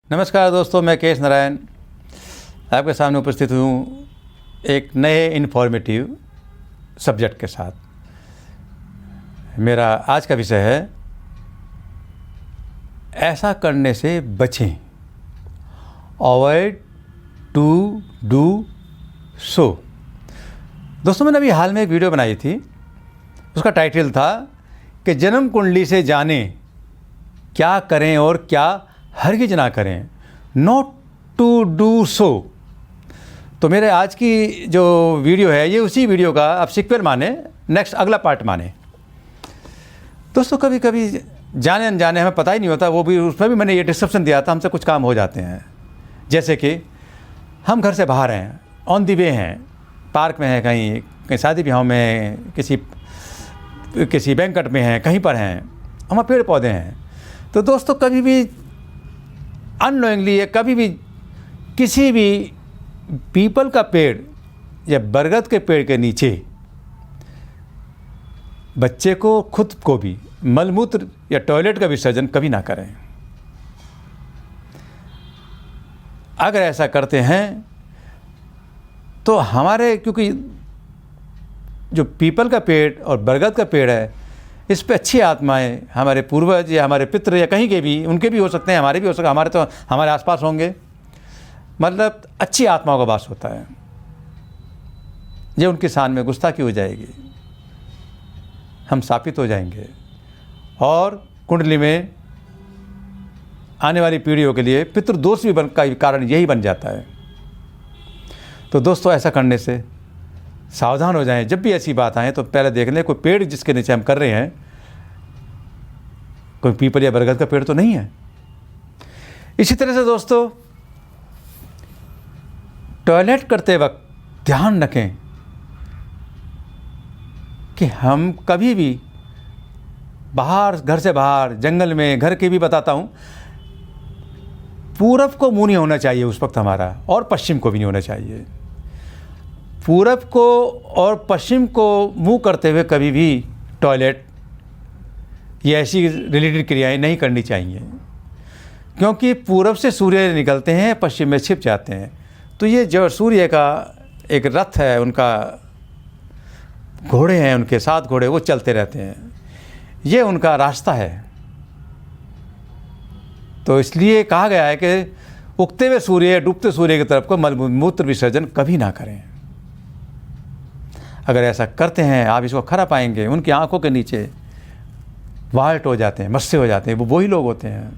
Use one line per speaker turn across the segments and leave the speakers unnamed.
नमस्कार दोस्तों, मैं के एस नारायण आपके सामने उपस्थित हूँ एक नए इन्फॉर्मेटिव सब्जेक्ट के साथ। मेरा आज का विषय है ऐसा करने से बचें, अवॉइड टू डू सो। दोस्तों, मैंने अभी हाल में एक वीडियो बनाई थी, उसका टाइटल था कि जन्म कुंडली से जानें क्या करें और क्या हरगिज ना करें, नॉट टू डू सो। तो मेरे आज की जो वीडियो है ये उसी वीडियो का अब सीक्वल माने, नेक्स्ट अगला पार्ट माने। दोस्तों, कभी कभी जाने अनजाने हमें पता ही नहीं होता, वो भी उसमें भी मैंने ये डिस्क्रिप्शन दिया था, हमसे कुछ काम हो जाते हैं। जैसे कि हम घर से बाहर हैं, ऑन दी वे हैं, पार्क में हैं, कहीं शादी ब्याह में, किसी बैंकट में हैं, कहीं पर हैं, हमारे पेड़ पौधे हैं। तो दोस्तों, कभी भी अननोइंगली या कभी भी किसी भी पीपल का पेड़ या बरगद के पेड़ के नीचे बच्चे को, खुद को भी मलमूत्र या टॉयलेट का विसर्जन कभी ना करें। अगर ऐसा करते हैं तो हमारे, क्योंकि जो पीपल का पेड़ और बरगद का पेड़ है, इस पे अच्छी आत्माएं, हमारे पूर्वज या हमारे पितृ या कहीं के भी, उनके भी हो सकते हैं, हमारे भी हो सकते हैं, हमारे तो हमारे आसपास होंगे, मतलब अच्छी आत्माओं का वास होता है। ये उनकी शान में गुस्ताखी हो जाएगी, हम शापित हो जाएंगे और कुंडली में आने वाली पीढ़ियों के लिए पितृदोष भी का कारण यही बन जाता है। तो दोस्तों, ऐसा करने से सावधान हो जाएं। जब भी ऐसी बात आए तो पहले देख लें कोई पेड़ जिसके नीचे हम कर रहे हैं, कोई पीपल या बरगद का पेड़ तो नहीं है। इसी तरह से दोस्तों, टॉयलेट करते वक्त ध्यान रखें कि हम कभी भी बाहर, घर से बाहर, जंगल में, घर के भी बताता हूँ, पूरब को मुंह नहीं होना चाहिए उस वक्त हमारा, और पश्चिम को भी नहीं होना चाहिए। पूरब को और पश्चिम को मुंह करते हुए कभी भी टॉयलेट या ऐसी रिलेटेड क्रियाएं नहीं करनी चाहिए, क्योंकि पूरब से सूर्य निकलते हैं, पश्चिम में छिप जाते हैं। तो ये जो सूर्य का एक रथ है, उनका घोड़े हैं, उनके 7 घोड़े, वो चलते रहते हैं, ये उनका रास्ता है। तो इसलिए कहा गया है कि उगते हुए सूर्य, डूबते सूर्य की तरफ को मलमूत्र विसर्जन कभी ना करें। अगर ऐसा करते हैं, आप इसको खरा पाएंगे, उनकी आंखों के नीचे वाल्ट हो जाते हैं, मस्से हो जाते हैं, वो वही लोग होते हैं।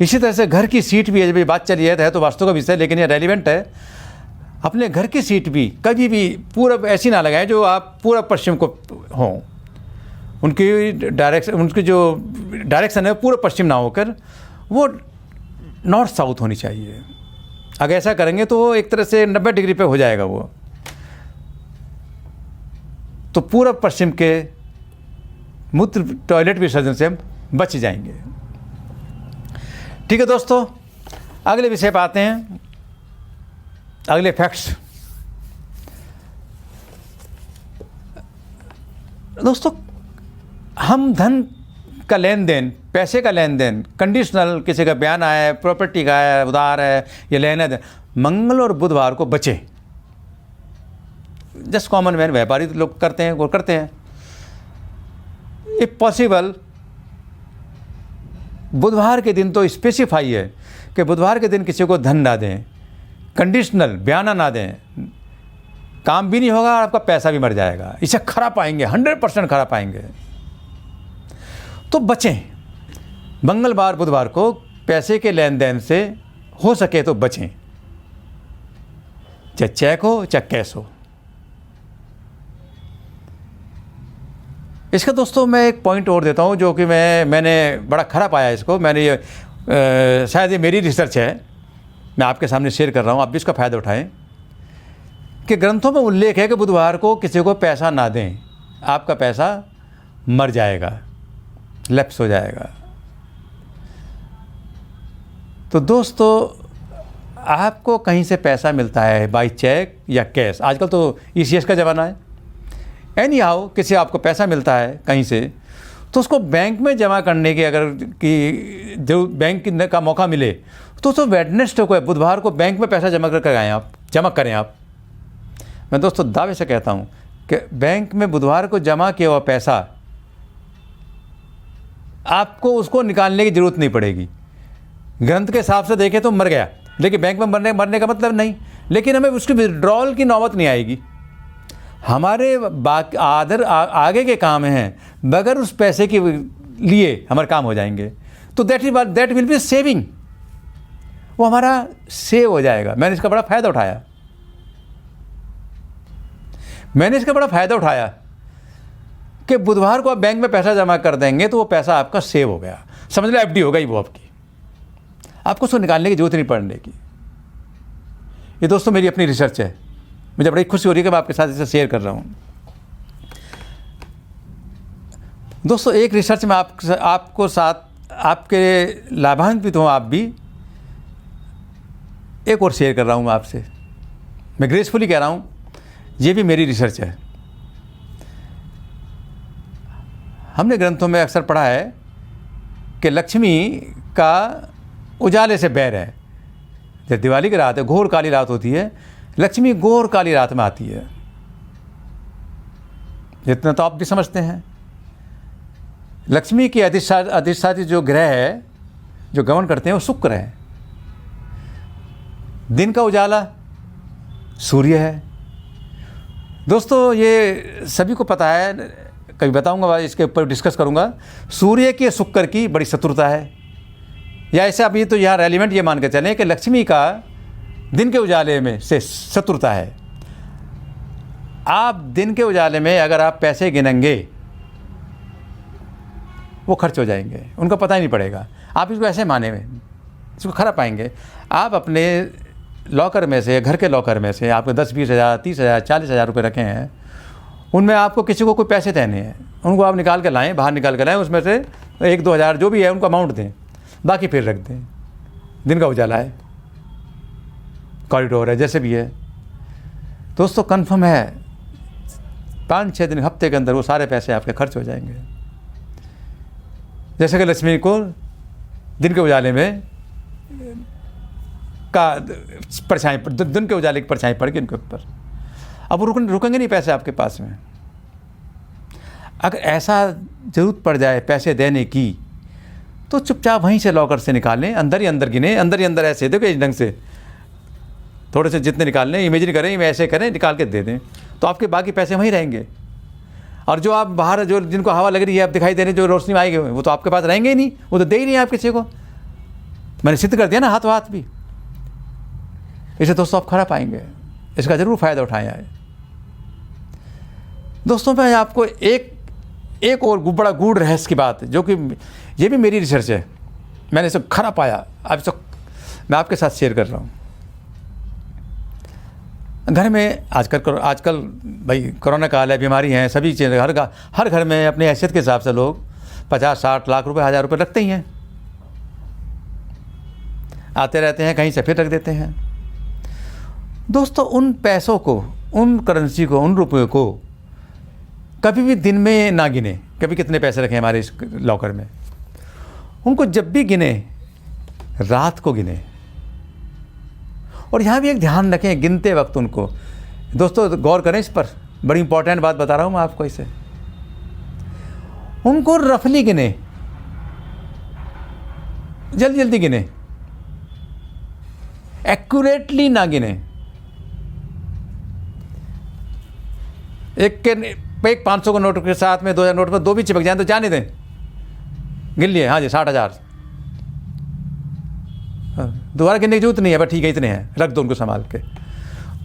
इसी तरह से घर की सीट भी, जब ये बात चली है तो वास्तु का विषय, लेकिन ये रेलिवेंट है। अपने घर की सीट भी कभी भी पूरब ऐसी ना लगाएं जो आप पूरब पश्चिम को हों, उनकी जो डायरेक्शन है पूर्व पश्चिम ना होकर वो नॉर्थ साउथ होनी चाहिए। अगर ऐसा करेंगे तो वो एक तरह से 90 डिग्री पे हो जाएगा वो, तो पूर्व पश्चिम के मूत्र टॉयलेट विसर्जन से हम बच जाएंगे। ठीक है दोस्तों, अगले विषय पर आते हैं, अगले फैक्ट्स। दोस्तों, हम धन का लेन देन, पैसे का लेन देन, कंडीशनल, किसी का बयान आया है, प्रॉपर्टी का है, उधार है, ये लेना देन, मंगल और बुधवार को बचें। जस्ट कॉमन मैन, व्यापारी लोग करते हैं, वो करते हैं। इफ पॉसिबल बुधवार के दिन तो स्पेसिफाई है कि बुधवार के दिन किसी को धन ना दें, कंडीशनल बयाना ना दें, काम भी नहीं होगा और आपका पैसा भी मर जाएगा। इसे खरा पाएंगे, 100% खरा पाएंगे। तो बचें, मंगलवार बुधवार को पैसे के लेन देन से हो सके तो बचें, चाहे चेक हो चाहे कैश हो। इसका दोस्तों मैं एक पॉइंट और देता हूँ, जो कि मैंने बड़ा खरा पाया इसको। मैंने ये शायद ये मेरी रिसर्च है, मैं आपके सामने शेयर कर रहा हूँ, आप भी इसका फ़ायदा उठाएं। कि ग्रंथों में उल्लेख है कि बुधवार को किसी को पैसा ना दें, आपका पैसा मर जाएगा, लैप्स हो जाएगा। तो दोस्तों, आपको कहीं से पैसा मिलता है बाई चेक या कैश, आजकल तो ECS का ज़माना है, एनी हाउ किसी आपको पैसा मिलता है कहीं से, तो उसको बैंक में जमा करने की अगर कि जो बैंक का मौका मिले तो उसको वेडनेसडे को, बुधवार को बैंक में पैसा जमा कर आएँ आप, जमा करें आप। मैं दोस्तों दावे से कहता हूँ कि बैंक में बुधवार को जमा किया हुआ पैसा आपको उसको निकालने की ज़रूरत नहीं पड़ेगी। ग्रंथ के हिसाब से देखें तो मर गया, लेकिन बैंक में मरने का मतलब नहीं, लेकिन हमें उसकी विड्रॉल की नौबत नहीं आएगी। हमारे आगे के काम हैं, बगैर उस पैसे के लिए हमारे काम हो जाएंगे। तो दैट विल बी सेविंग, वो हमारा सेव हो जाएगा। मैंने इसका बड़ा फ़ायदा उठाया कि बुधवार को आप बैंक में पैसा जमा कर देंगे तो वो पैसा आपका सेव हो गया, समझ लो एफडी हो गई वो आपको उसको निकालने की जरूरत नहीं पड़ने की। ये दोस्तों मेरी अपनी रिसर्च है, मुझे बड़ी खुशी हो रही है कि मैं आपके साथ इसे शेयर कर रहा हूँ। दोस्तों एक रिसर्च में आपको साथ आपके लाभान्वित हों, आप भी एक और शेयर कर रहा हूँ आपसे। मैं ग्रेसफुली कह रहा हूँ, ये भी मेरी रिसर्च है। हमने ग्रंथों में अक्सर पढ़ा है कि लक्ष्मी का उजाले से बैर है। जब दिवाली की रात है, घोर काली रात होती है, लक्ष्मी घोर काली रात में आती है। जितना तो आप भी समझते हैं। लक्ष्मी की अधिष्ठात्री जो ग्रह है, जो गमन करते हैं, वो शुक्र है। दिन का उजाला सूर्य है। दोस्तों ये सभी को पता है, कभी बताऊंगा, इसके ऊपर डिस्कस करूंगा। सूर्य की शुक्र की बड़ी शत्रुता है, या ऐसे अभी तो यहाँ रेलिवेंट ये मान के चलें कि लक्ष्मी का दिन के उजाले में से शत्रुता है। आप दिन के उजाले में अगर आप पैसे गिनेंगे, वो खर्च हो जाएंगे, उनका पता ही नहीं पड़ेगा। आप इसको ऐसे माने में इसको खरा पाएंगे। आप अपने लॉकर में से, घर के लॉकर में से आपको 10, 20 हज़ार, 30 हज़ार, 40 हज़ार रुपये रखे हैं, उनमें आपको किसी को कोई पैसे देने हैं, उनको आप निकाल के लाएं, बाहर निकाल के लाएं, उसमें से 1-2 हज़ार जो भी है उनको अमाउंट दें, बाकी फिर रख दें। दिन का उजाला है, कॉरिडोर है, जैसे भी है। दोस्तों कन्फर्म है 5-6 दिन, हफ्ते के अंदर वो सारे पैसे आपके खर्च हो जाएंगे। जैसे कि लक्ष्मी को दिन के उजाले में का परछाई, दिन के उजाले की परछाई पड़ गई उनके ऊपर। अब वो रुकेंगे नहीं पैसे आपके पास में। अगर ऐसा ज़रूरत पड़ जाए पैसे देने की, तो चुपचाप वहीं से लॉकर से निकालें, अंदर ही अंदर गिने, अंदर ही अंदर ऐसे देखो, इस ढंग से थोड़े से जितने निकालने, इमेजिन करें, ऐसे करें, निकाल के दे दें, तो आपके बाकी पैसे वहीं रहेंगे। और जो आप बाहर, जो जिनको हवा लग रही है, आप दिखाई दे रहे, जो रोशनी में आएगी, वो तो आपके पास रहेंगे ही नहीं, वो तो दे ही नहीं आप किसी को। मैंने सिद्ध कर दिया ना, हाथों हाथ भी। इसे दोस्तों आप खरा पाएंगे, इसका ज़रूर फ़ायदा उठाया है। दोस्तों मैं आपको एक और बड़ा गूढ़ रहस्य की बात, जो कि ये भी मेरी रिसर्च है, मैंने इसे खरा पाया, अब इसको मैं आपके साथ शेयर कर रहा हूँ। घर में आजकल भाई कोरोना काल है, बीमारी है, सभी चीज़ें, हर घर में अपनी हैसियत के हिसाब से लोग 50-60 लाख रुपए, 1000 रुपये रखते ही हैं, आते रहते हैं, कहीं से फिर रख देते हैं। दोस्तों उन पैसों को, उन करेंसी को, उन रुपयों को कभी भी दिन में ना गिने, कभी कितने पैसे रखे हमारे इस लॉकर में, उनको जब भी गिने रात को गिने। और यहाँ भी एक ध्यान रखें गिनते वक्त उनको, दोस्तों गौर करें इस पर, बड़ी इंपॉर्टेंट बात बता रहा हूँ मैं आपको। इसे उनको रफली गिने, जल्दी जल्दी गिने, एक्यूरेटली ना गिने। एक 500 का नोट के साथ में 2000 नोट में 2 भी चिपक जाए तो जाने दें, गिन लिए, हाँ जी 60,000, दोबारा गिनने की जरूरत नहीं है, बस ठीक है इतने हैं, रख दो उनको संभाल के।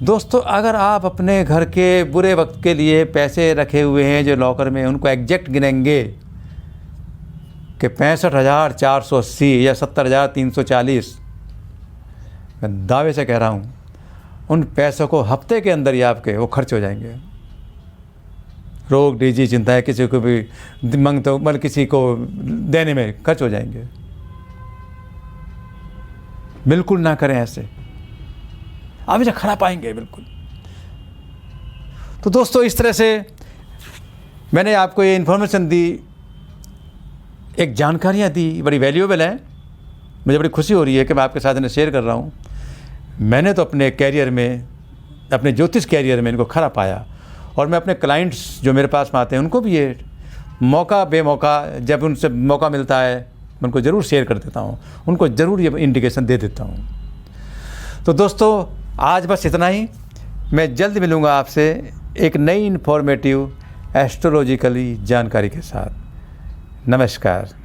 दोस्तों अगर आप अपने घर के बुरे वक्त के लिए पैसे रखे हुए हैं जो लॉकर में, उनको एग्जैक्ट गिनेंगे कि 65,480 या 70,340, मैं दावे से कह रहा हूँ उन पैसों को हफ्ते के अंदर ही आपके वो खर्च हो जाएंगे। रोग डीजी चिंता है, किसी को भी मंगते हो, किसी को देने में खर्च हो जाएंगे। बिल्कुल ना करें ऐसे, आप इसे खरा पाएंगे बिल्कुल। तो दोस्तों इस तरह से मैंने आपको ये इन्फॉर्मेशन दी एक जानकारियाँ दी, बड़ी वैल्यूएबल हैं। मुझे बड़ी खुशी हो रही है कि मैं आपके साथ इन्हें शेयर कर रहा हूँ। मैंने तो अपने कैरियर में, अपने ज्योतिष कैरियर में इनको खरा पाया, और मैं अपने क्लाइंट्स जो मेरे पास में आते हैं उनको भी ये मौका बेमौका जब उनसे मौका मिलता है मैं उनको ज़रूर शेयर कर देता हूँ, उनको ज़रूर ये इंडिकेशन दे देता हूँ। तो दोस्तों आज बस इतना ही। मैं जल्द मिलूँगा आपसे एक नई इन्फॉर्मेटिव एस्ट्रोलॉजिकली जानकारी के साथ। नमस्कार।